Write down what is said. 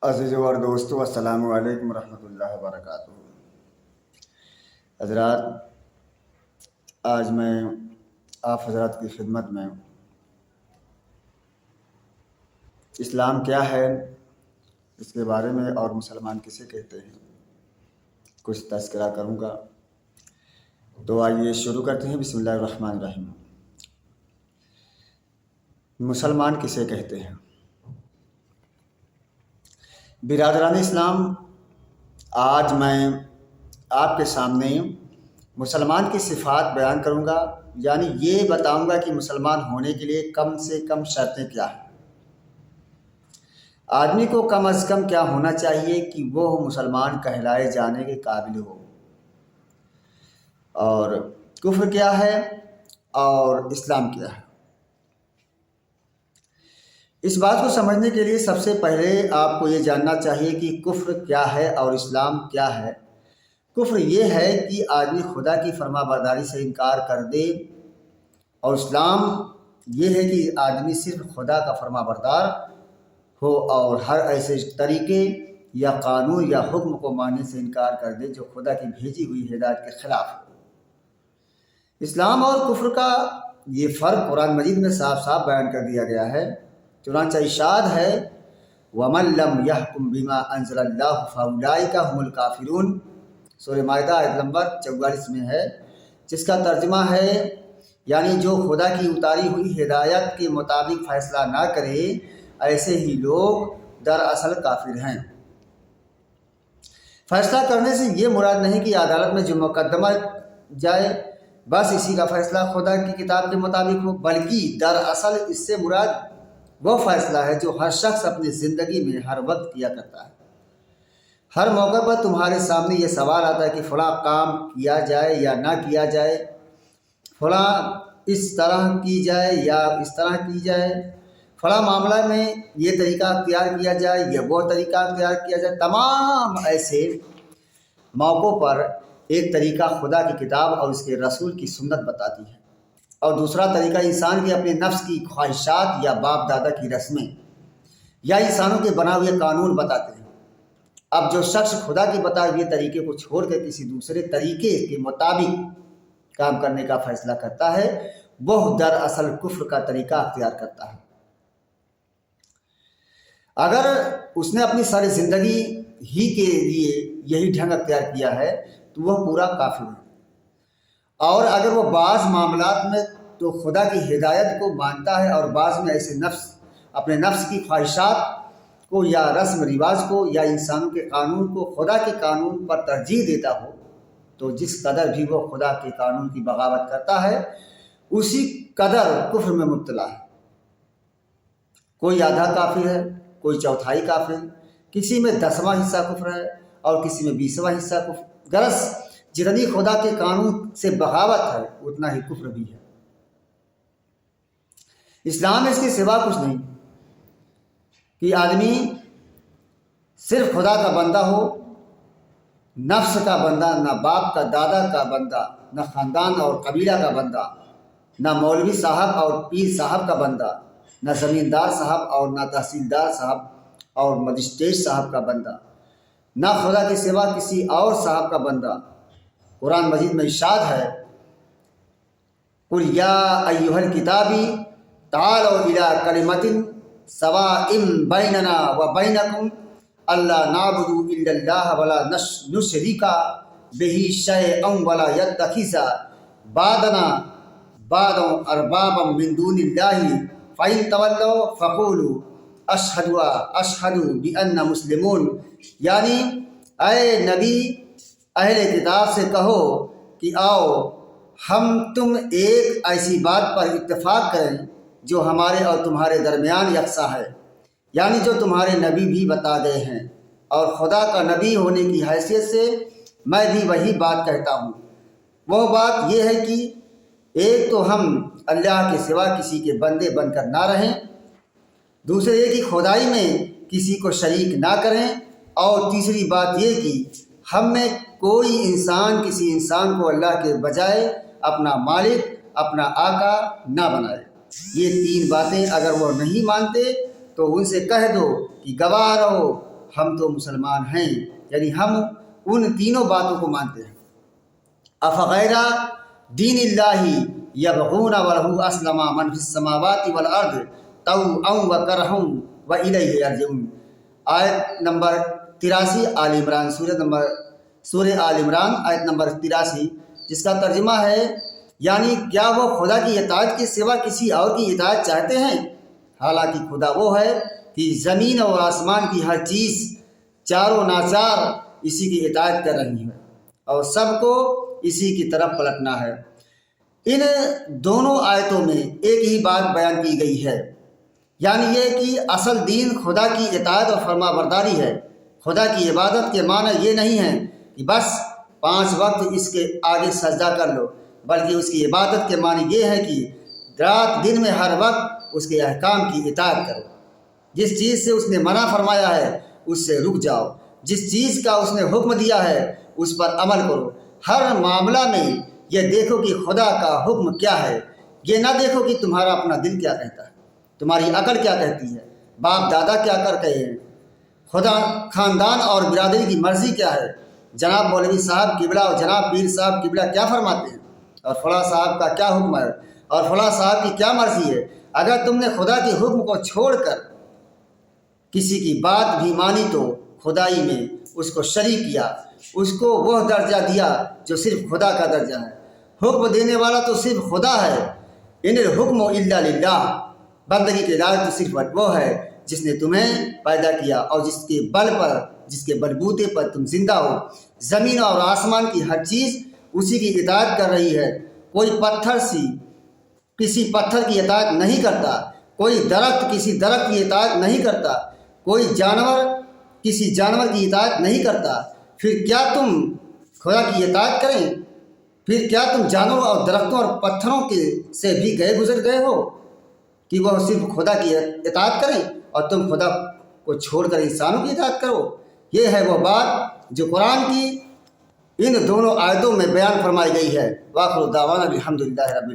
عزیزو اور دوستو، السلام علیکم ورحمۃ اللہ وبرکاتہ۔ حضرات، آج میں آپ حضرات کی خدمت میں اسلام کیا ہے، اس کے بارے میں اور مسلمان کسے کہتے ہیں کچھ تذکرہ کروں گا۔ تو آئیے شروع کرتے ہیں۔ بسم اللہ الرحمن الرحیم۔ مسلمان کسے کہتے ہیں؟ برادران اسلام، آج میں آپ کے سامنے مسلمان کی صفات بیان کروں گا، یعنی یہ بتاؤں گا کہ مسلمان ہونے کے لیے کم سے کم شرطیں کیا ہیں، آدمی کو کم از کم کیا ہونا چاہیے کہ وہ مسلمان کہلائے جانے کے قابل ہو، اور کفر کیا ہے اور اسلام کیا ہے۔ اس بات کو سمجھنے کے لیے سب سے پہلے آپ کو یہ جاننا چاہیے کہ کفر کیا ہے اور اسلام کیا ہے۔ کفر یہ ہے کہ آدمی خدا کی فرما برداری سے انکار کر دے، اور اسلام یہ ہے کہ آدمی صرف خدا کا فرما بردار ہو اور ہر ایسے طریقے یا قانون یا حکم کو ماننے سے انکار کر دے جو خدا کی بھیجی ہوئی ہدایت کے خلاف ہو۔ اسلام اور کفر کا یہ فرق قرآن مجید میں صاف صاف بیان کر دیا گیا ہے۔ چنانچہ ارشاد ہے، وَمَن لَّمْ يَحْكُم بِمَا أَنزَلَ اللَّهُ فَأُولَٰئِكَ هُمُ الْكَافِرُونَ۔ سورہ مائدہ آیت نمبر 44 میں ہے، جس کا ترجمہ ہے یعنی جو خدا کی اتاری ہوئی ہدایت کے مطابق فیصلہ نہ کرے، ایسے ہی لوگ دراصل کافر ہیں۔ فیصلہ کرنے سے یہ مراد نہیں کہ عدالت میں جو مقدمہ جائے بس اسی کا فیصلہ خدا کی کتاب کے مطابق ہو، بلکہ دراصل اس سے مراد وہ فیصلہ ہے جو ہر شخص اپنی زندگی میں ہر وقت کیا کرتا ہے۔ ہر موقع پر تمہارے سامنے یہ سوال آتا ہے کہ فلاں کام کیا جائے یا نہ کیا جائے، فلاں اس طرح کی جائے یا اس طرح کی جائے، فلاں معاملہ میں یہ طریقہ اختیار کیا جائے یا وہ طریقہ اختیار کیا جائے۔ تمام ایسے موقعوں پر ایک طریقہ خدا کی کتاب اور اس کے رسول کی سنت بتاتی ہے، اور دوسرا طریقہ انسان کے اپنے نفس کی خواہشات یا باپ دادا کی رسمیں یا انسانوں کے بنا ہوئے قانون بتاتے ہیں۔ اب جو شخص خدا کے بتائے ہوئے طریقے کو چھوڑ کر کسی دوسرے طریقے کے مطابق کام کرنے کا فیصلہ کرتا ہے، وہ دراصل کفر کا طریقہ اختیار کرتا ہے۔ اگر اس نے اپنی ساری زندگی ہی کے لیے یہی ڈھنگ اختیار کیا ہے تو وہ پورا کافر ہے، اور اگر وہ بعض معاملات میں تو خدا کی ہدایت کو مانتا ہے اور بعض میں ایسے اپنے نفس کی خواہشات کو یا رسم رواج کو یا انسانوں کے قانون کو خدا کے قانون پر ترجیح دیتا ہو، تو جس قدر بھی وہ خدا کے قانون کی بغاوت کرتا ہے اسی قدر کفر میں مبتلا ہے۔ کوئی آدھا کافر ہے، کوئی چوتھائی کافر ہے، کسی میں 10واں حصہ کفر ہے اور کسی میں 20واں حصہ کفر۔ غرض جتنی خدا کے قانون سے بغاوت ہے اتنا ہی کفر بھی ہے۔ اسلام اس کے سوا کچھ نہیں کہ آدمی صرف خدا کا بندہ ہو، نفس کا بندہ، نہ باپ کا دادا کا بندہ، نہ خاندان اور قبیلہ کا بندہ، نہ مولوی صاحب اور پیر صاحب کا بندہ، نہ زمیندار صاحب اور نہ تحصیلدار صاحب اور مجسٹریٹ صاحب کا بندہ، نہ خدا کے سوا کسی اور صاحب کا بندہ۔ قرآن مجید میں ارشاد ہے، قُلْ يَا أَيُّهَا الْكِتَابِ تَعَالَوْا إِلَىٰ كَلِمَةٍ سَوَاءٍ بَيْنَنَا وَبَيْنَكُمْ أَلَّا نَعْبُدَ إِلَّا اللَّهَ وَلَا نُشْرِكَ بِهِ شَيْئًا وَلَا يَتَّخِذَ بَعْضُنَا بَعْضًا أَرْبَابًا مِّن دُونِ اللَّهِ فَإِن تَوَلَّوْا فَقُولُوا أَشْهَدُ بِأَنَّا مُسْلِمُونَ۔ یعنی اے نبی، اہل کتاب سے کہو کہ آؤ ہم تم ایک ایسی بات پر اتفاق کریں جو ہمارے اور تمہارے درمیان یکساں ہے، یعنی جو تمہارے نبی بھی بتا گئے ہیں، اور خدا کا نبی ہونے کی حیثیت سے میں بھی وہی بات کہتا ہوں۔ وہ بات یہ ہے کہ ایک تو ہم اللہ کے سوا کسی کے بندے بن کر نہ رہیں، دوسرے یہ کہ خدائی میں کسی کو شریک نہ کریں، اور تیسری بات یہ کہ ہم میں کوئی انسان کسی انسان کو اللہ کے بجائے اپنا مالک، اپنا آقا نہ بنائے۔ یہ 3 باتیں اگر وہ نہیں مانتے تو ان سے کہہ دو کہ گواہ رہو ہم تو مسلمان ہیں، یعنی ہم ان تینوں باتوں کو مانتے ہیں۔ افغیر دین اللہ یبغون ولہ اسلم من فی السماوات والارض طوعا وکرہا والیہ یرجعون۔ آیت نمبر 83 آل عمران، سورہ آل عمران آیت نمبر 83، جس کا ترجمہ ہے یعنی کیا وہ خدا کی اطاعت کے سوا کسی اور کی اطاعت چاہتے ہیں؟ حالانکہ خدا وہ ہے کہ زمین اور آسمان کی ہر چیز چاروں ناچار اسی کی اطاعت کر رہی ہے اور سب کو اسی کی طرف پلٹنا ہے۔ ان دونوں آیتوں میں ایک ہی بات بیان کی گئی ہے، یعنی یہ کہ اصل دین خدا کی اطاعت اور فرما برداری ہے۔ خدا کی عبادت کے معنی یہ نہیں ہے کہ بس 5 وقت اس کے آگے سجدہ کر لو، بلکہ اس کی عبادت کے معنی یہ ہے کہ رات دن میں ہر وقت اس کے احکام کی اطاعت کرو۔ جس چیز سے اس نے منع فرمایا ہے اس سے رک جاؤ، جس چیز کا اس نے حکم دیا ہے اس پر عمل کرو۔ ہر معاملہ میں یہ دیکھو کہ خدا کا حکم کیا ہے، یہ نہ دیکھو کہ تمہارا اپنا دل کیا کہتا ہے، تمہاری عقل کیا کہتی ہے، باپ دادا کیا کر کہے ہیں، خدا خاندان اور برادری کی مرضی کیا ہے، جناب مولوی صاحب قبلہ اور جناب پیر صاحب قبلہ کیا فرماتے ہیں، اور فلاں صاحب کا کیا حکم ہے، اور فلاں صاحب کی کیا مرضی ہے۔ اگر تم نے خدا کے حکم کو چھوڑ کر کسی کی بات بھی مانی تو خدائی میں اس کو شریک کیا، اس کو وہ درجہ دیا جو صرف خدا کا درجہ ہے۔ حکم دینے والا تو صرف خدا ہے، ان الحکم الا للہ، بندگی کے لائق تو صرف وہ ہے جس نے تمہیں پیدا کیا اور جس کے بلبوتے پر تم زندہ ہو۔ زمین اور آسمان کی ہر چیز اسی کی اطاعت کر رہی ہے۔ کوئی پتھر کسی پتھر کی اطاعت نہیں کرتا، کوئی درخت کسی درخت کی اطاعت نہیں کرتا، کوئی جانور کسی جانور کی اطاعت نہیں کرتا۔ پھر کیا تم خدا کی اطاعت کریں؟ پھر کیا تم جانوروں اور درختوں اور پتھروں سے بھی گزر گئے ہو کہ وہ صرف خدا کی اطاعت کریں اور تم خدا کو چھوڑ کر انسانوں کی اطاعت کرو؟ یہ ہے وہ بات جو قرآن کی ان دونوں آیتوں میں بیان فرمائی گئی ہے۔ وآخر دعوانا الحمدللہ رب